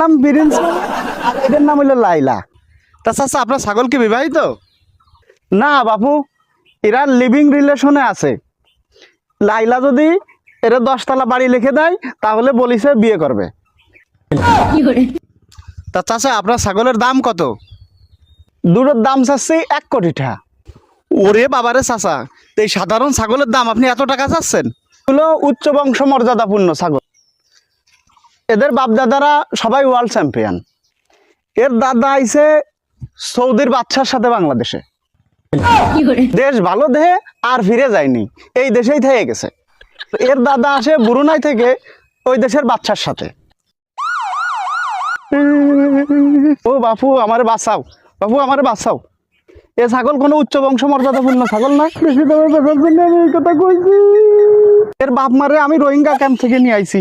নাম প্রিন্স আর এদের নাম হলো লাইলা। তা চাচা আপনার ছাগল কি বিবাহিত? না বাপু, এরা লিভিং রিলেশনে আছে। লাইলা যদি এরা 10 তলা বাড়ি লিখে দেয় তাহলে বলিছে বিয়ে করবে। তা চাচা আপনার ছাগলের দাম কত? দুটোর দাম চাচ্ছি 1 কোটি টাকা। ওরে বাবারে চাচা, তো এই সাধারণ ছাগলের দাম আপনি এত টাকা চাচ্ছেন? এগুলো উচ্চ বংশ মর্যাদাপূর্ণ ছাগল। এদের বাপ দাদারা সবাই ওয়ার্ল্ড চ্যাম্পিয়ন। এর দাদা আইছে সৌদির বাদশার সাথে বাংলাদেশে, দেশ ভালো দেহে আর ফিরে যায়নি, এই দেশেই থেকে গেছে। এর দাদা আসে ব্রুনাই থেকে ওই দেশের বাদশার সাথে। ও বাপু আমারে বাঁচাও, বাপু আমারে বাঁচাও, এ ছাগল কোনো উচ্চ বংশ মর্যাদাপূর্ণ ছাগল না। বেশি দামে বেচার জন্য আমি এই কথা কইছি। এর বাপ মারে আমি রোহিঙ্গা ক্যাম্প থেকে নিয়ে আইছি।